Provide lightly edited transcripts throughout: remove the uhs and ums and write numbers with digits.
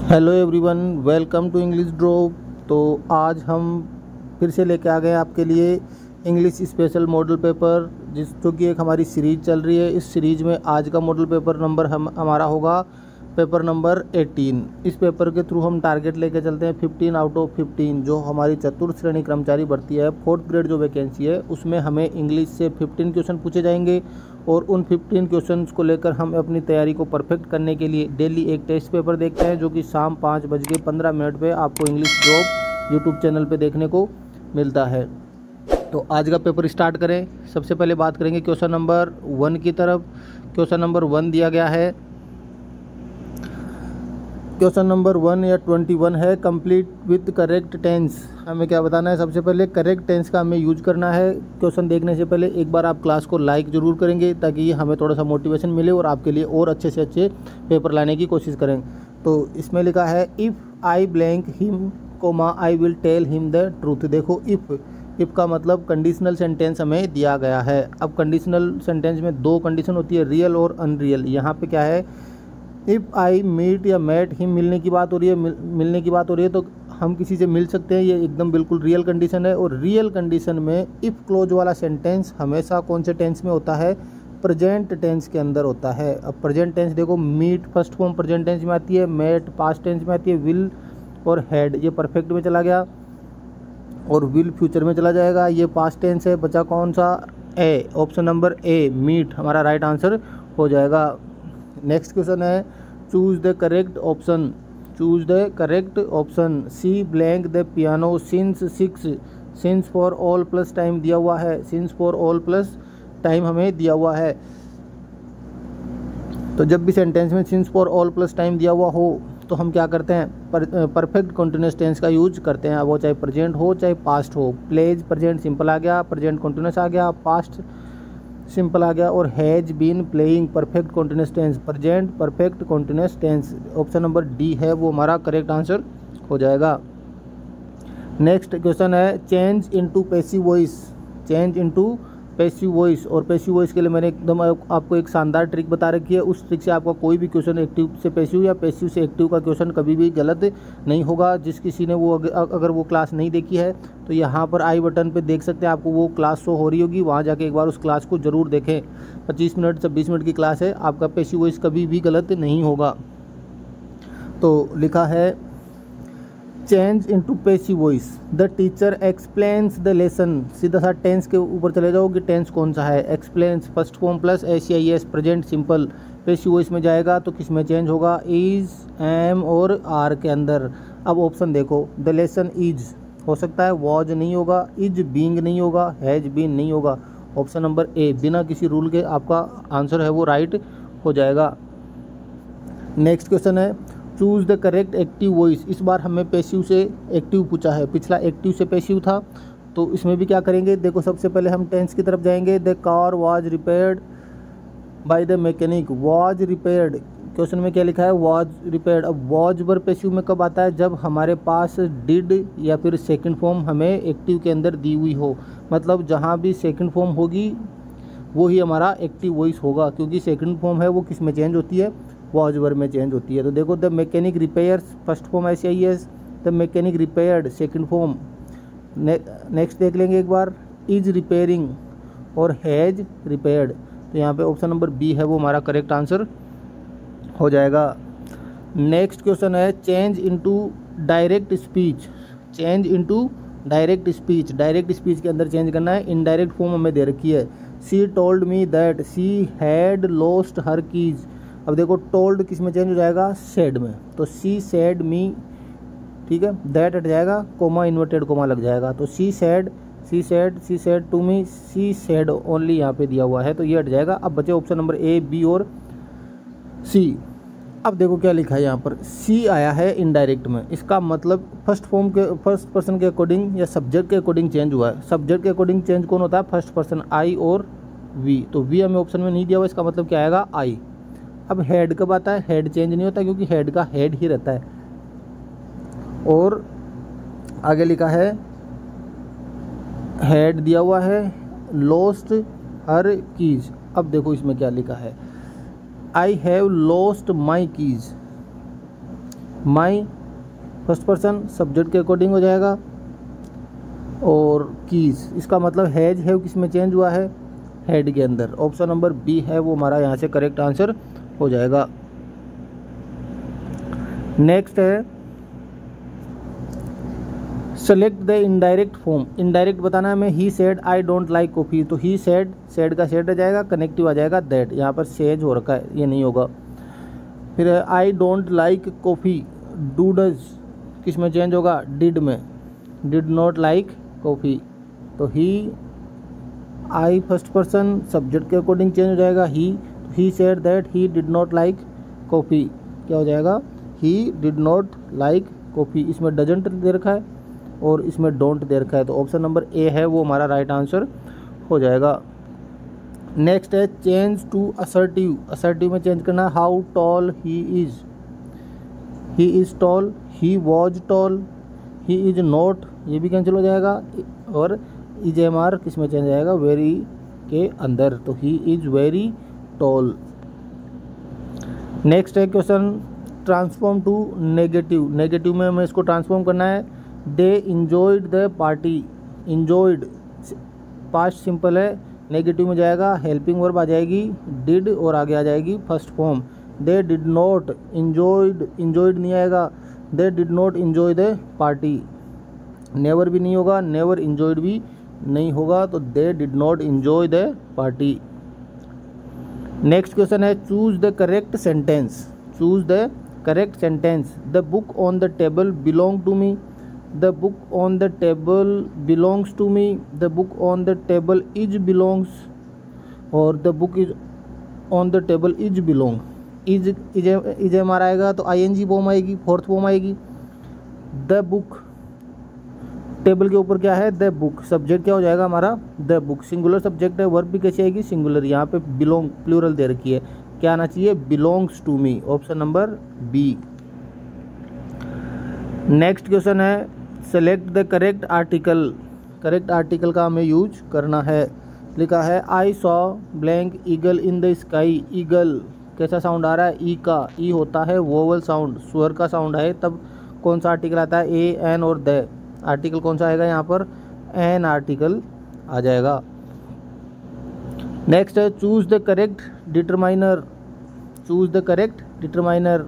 Hello everyone, welcome to English drop. तो आज हम फिर से लेके आ गए आपके लिए इंग्लिश स्पेशल मॉडल पेपर, जो कि एक हमारी सीरीज़ चल रही है। इस सीरीज़ में आज का मॉडल पेपर नंबर हमारा होगा पेपर नंबर 18। इस पेपर के थ्रू हम टारगेट लेके चलते हैं 15 आउट ऑफ 15। जो हमारी चतुर्थ श्रेणी कर्मचारी भर्ती है, 4th ग्रेड जो वैकेंसी है, उसमें हमें इंग्लिश से 15 क्वेश्चन पूछे जाएंगे और उन 15 क्वेश्चंस को लेकर हम अपनी तैयारी को परफेक्ट करने के लिए डेली एक टेस्ट पेपर देखते हैं, जो कि शाम 5:15 पे आपको इंग्लिश ड्रॉप यूट्यूब चैनल पे देखने को मिलता है। तो आज का पेपर स्टार्ट करें। सबसे पहले बात करेंगे क्वेश्चन नंबर 1 की तरफ। क्वेश्चन नंबर 1 दिया गया है। क्वेश्चन नंबर 1 या 21 है, कंप्लीट विथ करेक्ट टेंस। हमें क्या बताना है? सबसे पहले करेक्ट टेंस का हमें यूज करना है। क्वेश्चन देखने से पहले एक बार आप क्लास को लाइक ज़रूर करेंगे, ताकि हमें थोड़ा सा मोटिवेशन मिले और आपके लिए और अच्छे से अच्छे पेपर लाने की कोशिश करें। तो इसमें लिखा है, if I blank him comma I will tell him the truth. देखो, इफ़ का मतलब कंडीशनल सेंटेंस हमें दिया गया है। अब कंडीशनल सेंटेंस में दो कंडीशन होती है, रियल और अनरियल। यहाँ पे क्या है, इफ़ आई मीट या मेट हिम, मिलने की बात हो रही है, मिलने की बात हो रही है, तो हम किसी से मिल सकते हैं, ये एकदम बिल्कुल रियल कंडीशन है। और रियल कंडीशन में इफ़ क्लोज वाला सेंटेंस हमेशा कौन से टेंस में होता है? प्रेजेंट टेंस के अंदर होता है। अब प्रेजेंट टेंस देखो, meet first form present tense में आती है, मेट पास्ट टेंस में आती है, विल और हैड ये परफेक्ट में चला गया और विल फ्यूचर में चला जाएगा। ये पास्ट टेंस है। बचा कौन सा? A, option number A, meet हमारा राइट आंसर हो जाएगा। नेक्स्ट क्वेश्चन है, choose the correct option. Choose the correct option. She blank the piano since 6। Since for all plus time दिया हुआ है। Since for all plus time हमें दिया हुआ है। तो जब भी सेंटेंस में since for all plus time दिया हुआ हो, तो हम क्या करते हैं? परफेक्ट कंटिन्यूस टेंस का यूज करते हैं। वो चाहे प्रेजेंट हो चाहे पास्ट हो। प्लेज प्रेजेंट सिंपल आ गया, प्रेजेंट कंटिन्यूस आ गया, पास्ट सिंपल आ गया, और has been playing perfect continuous tense, present perfect continuous tense. Option number D है वो हमारा करेक्ट आंसर हो जाएगा। नेक्स्ट क्वेश्चन है, change into passive voice. Change into passive voice. और पैसिव वॉइस के लिए मैंने एकदम आपको एक शानदार ट्रिक बता रखी है। उस ट्रिक से आपका कोई भी क्वेश्चन एक्टिव से पैसिव या पैसिव से एक्टिव का क्वेश्चन कभी भी गलत नहीं होगा। जिस किसी ने वो अगर वो क्लास नहीं देखी है, तो यहाँ पर आई बटन पे देख सकते हैं, आपको वो क्लास शो हो रही होगी। वहाँ जाके एक बार उस क्लास को ज़रूर देखें। 25 मिनट 26 मिनट की क्लास है। आपका पैसिव वॉइस कभी भी गलत नहीं होगा। तो लिखा है, change into passive voice. The teacher explains the lesson. सीधा सा टेंस के ऊपर चले जाओ कि टेंस कौन सा है। Explains first form plus SEIS, present simple. Passive voice में जाएगा तो किस में चेंज होगा? इज, एम और आर के अंदर। अब ऑप्शन देखो, द लेसन इज हो सकता है, वॉज नहीं होगा, इज बीइंग नहीं होगा, हैज बीन नहीं होगा। ऑप्शन नंबर ए बिना किसी रूल के आपका आंसर है वो राइट हो जाएगा। नेक्स्ट क्वेश्चन है, choose the correct active voice. इस बार हमें पैसिव से एक्टिव पूछा है, पिछला एक्टिव से पैसिव था। तो इसमें भी क्या करेंगे? देखो, सबसे पहले हम टेंस की तरफ जाएंगे। The car was repaired by the mechanic. Was repaired, question में क्या लिखा है? Was repaired. अब वाज पर पैसिव में कब आता है? जब हमारे पास डिड या फिर सेकंड फॉर्म हमें एक्टिव के अंदर दी हुई हो। मतलब जहाँ भी सेकंड फॉर्म होगी वो ही हमारा एक्टिव वॉइस होगा, क्योंकि सेकंड फॉर्म है वो किस में चेंज होती है? वॉज वर्ब में चेंज होती है। तो देखो, the mechanic repairs first form SEIS, the mechanic repaired second form. Next देख लेंगे एक बार, इज रिपेयरिंग और हैज रिपेयर्ड। तो यहाँ पे ऑप्शन नंबर बी है वो हमारा करेक्ट आंसर हो जाएगा। नेक्स्ट क्वेश्चन है, change into direct speech. Change into direct speech. Direct speech के अंदर चेंज करना है। इनडायरेक्ट फॉर्म हमें दे रखी है, सी told me that she had lost her keys. अब देखो, टोल्ड किस में चेंज हो जाएगा? सेड में। तो सी सेड मी, ठीक है, दैट हट जाएगा, कोमा इन्वर्टेड कोमा लग जाएगा। तो she said to me, she said only यहाँ पे दिया हुआ है, तो ये हट जाएगा। अब बचे ऑप्शन नंबर ए, बी और सी। अब देखो क्या लिखा है यहाँ पर, सी आया है इनडायरेक्ट में। इसका मतलब फर्स्ट पर्सन के अकॉर्डिंग या सब्जेक्ट के अकॉर्डिंग चेंज हुआ है। सब्जेक्ट के अकॉर्डिंग चेंज कौन होता है? फर्स्ट पर्सन, आई और वी। तो वी हमें ऑप्शन में नहीं दिया हुआ, इसका मतलब क्या आएगा? आई। अब हेड कब आता है? हेड चेंज नहीं होता, क्योंकि हेड का हेड ही रहता है। और आगे लिखा है, हेड दिया हुआ है, लॉस्ट हर कीज। अब देखो इसमें क्या लिखा है, I have lost my keys. My first person subject के अकॉर्डिंग हो जाएगा। और कीज, इसका मतलब हैज है किस में चेंज हुआ है, हेड के अंदर। ऑप्शन नंबर बी है वो हमारा यहाँ से करेक्ट आंसर हो जाएगा। नेक्स्ट है select the indirect form. Indirect बताना है हमें, he said I don't like coffee, तो ही सेड, सेड का सेड आ जाएगा, कनेक्टिव आ जाएगा दैट, यहाँ पर सेज हो रखा है, ये नहीं होगा। फिर I don't like coffee, do does किस में चेंज होगा, डिड में, डिड नॉट लाइक कॉफ़ी, तो ही, आई फर्स्ट पर्सन सब्जेक्ट के अकॉर्डिंग चेंज हो जाएगा, he said that he did not like coffee, क्या हो जाएगा, he did not like coffee. इसमें डजंट दे रखा है और इसमें डोंट दे रखा है, तो ऑप्शन नंबर ए है वो हमारा राइट आंसर हो जाएगा। नेक्स्ट है चेंज टू असर्टिव। असर्टिव में चेंज करना है, how tall he is tall, he was tall, he is not, ये भी कैंसिल हो जाएगा। और इज एम आर किस में चेंज हो जाएगा, वेरी के अंदर, तो he is very tall. Next है question transform to negative. Negative में हमें इसको ट्रांसफॉर्म करना है, they enjoyed the party, enjoyed past simple है, नेगेटिव में जाएगा, हेल्पिंग वर्ब आ जाएगी डिड और आगे आ जाएगी first form. They did not enjoyed, enjoyed नहीं आएगा, they did not enjoy the party, never भी नहीं होगा, नेवर इंजॉयड भी नहीं होगा, तो they did not enjoy the party. Next question है choose the correct sentence. Choose the correct sentence, the book on the table belong to me, the book on the table belongs to me, the book on the table is belongs, और the book is on the table is belong. Is हमारा आएगा तो I N G form आएगी, fourth form आएगी। The book, table के ऊपर क्या है, द बुक, सब्जेक्ट क्या हो जाएगा हमारा, द बुक, सिंगुलर सब्जेक्ट है, वर्ब भी कैसी आएगी, सिंगुलर, यहाँ पे बिलोंग प्लूरल दे रखी है, क्या आना चाहिए, belongs to me, option number B. Next question है select the correct article. Correct article का हमें यूज करना है। लिखा है I saw blank eagle in the sky. Eagle कैसा साउंड आ रहा है, ई का, ई होता है वोवल साउंड, स्वर का साउंड है, तब कौन सा आर्टिकल आता है, ए एन और द। आर्टिकल कौन सा आएगा यहाँ पर, एन आर्टिकल आ जाएगा। नेक्स्ट है choose the correct determiner. Choose the correct determiner,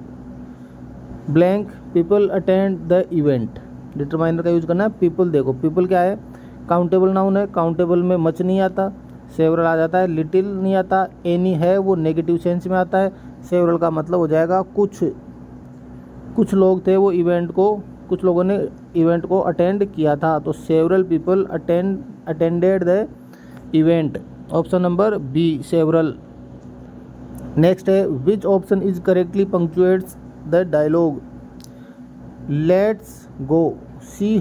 blank people attend the event. Determiner का यूज करना है, पीपल, देखो पीपल क्या है, काउंटेबल नाउन है, काउंटेबल में मच नहीं आता, सेवरल आ जाता है, लिटिल नहीं आता, एनी है वो नेगेटिव सेंस में आता है, सेवरल का मतलब हो जाएगा कुछ लोग थे वो इवेंट को, कुछ लोगों ने इवेंट को अटेंड किया था, तो several people attended the event, option number B several. Next है which option is correctly punctuates the dialogue, let's go, she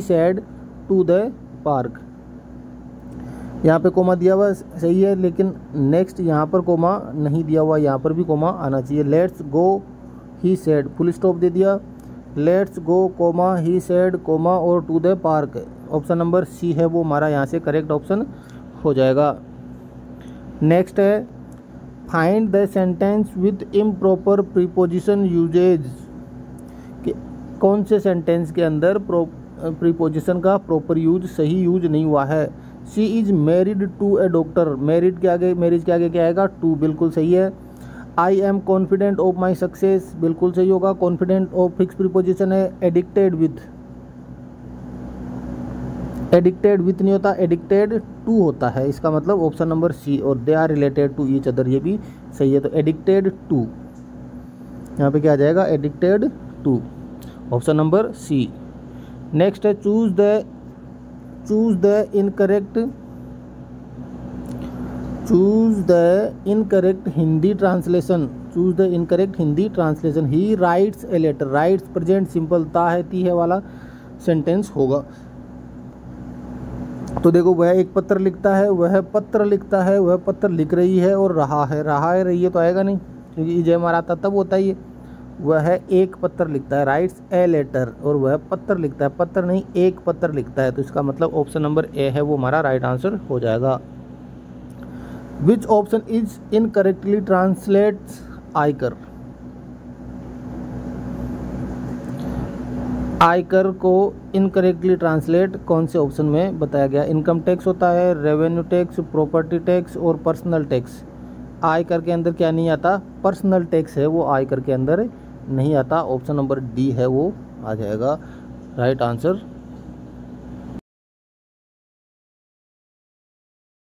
said to the park. यहाँ पे कोमा दिया हुआ सही है, लेकिन नेक्स्ट यहाँ पर कोमा नहीं दिया हुआ, यहाँ पर भी कोमा आना चाहिए। Let's go he said, full stop दे दिया, let's go comma he said comma और to the park, option number C है वो हमारा यहाँ से करेक्ट ऑप्शन हो जाएगा। नेक्स्ट है find the sentence with improper preposition usage. कौन से सेंटेंस के अंदर प्रीपोजिशन का प्रॉपर यूज, सही यूज नहीं हुआ है। She is married to a doctor, married के आगे, मैरिज के आगे क्या आएगा, टू, बिल्कुल सही है। I am confident of my success, बिल्कुल सही होगा, कॉन्फिडेंट ऑफ फिक्स प्रीपोजिशन है। एडिक्टेड विथ, एडिक्टेड विथ नहीं होता, एडिक्टेड टू होता है, इसका मतलब ऑप्शन नंबर सी, और they are related to each other, ये भी सही है, तो एडिक्टेड टू, यहाँ पे क्या आ जाएगा, addicted to, option number C. Next है choose the incorrect Hindi translation. Choose the incorrect Hindi translation. He writes a letter, writes present simple ता है ती है वाला सेंटेंस होगा। तो देखो वह एक पत्र लिखता है, वह पत्र लिखता है, वह पत्र लिख रही है और रहा है रही है तो आएगा नहीं, क्योंकि जय मारा था तब होता ही है। वह एक पत्र लिखता है, राइट्स ए लेटर, और वह पत्र लिखता है, पत्र नहीं एक पत्र लिखता है, तो इसका मतलब ऑप्शन नंबर ए है वो हमारा राइट आंसर हो जाएगा। विच ऑप्शन इज इनकरेक्टली ट्रांसलेट्स आयकर। आयकर को इनकरेक्टली ट्रांसलेट कौन से ऑप्शन में बताया गया? इनकम टैक्स होता है, रेवेन्यू टैक्स, प्रॉपर्टी टैक्स और पर्सनल टैक्स। आयकर के अंदर क्या नहीं आता? पर्सनल टैक्स है वो आयकर के अंदर नहीं आता। ऑप्शन नंबर डी है वो आ जाएगा राइट आंसर।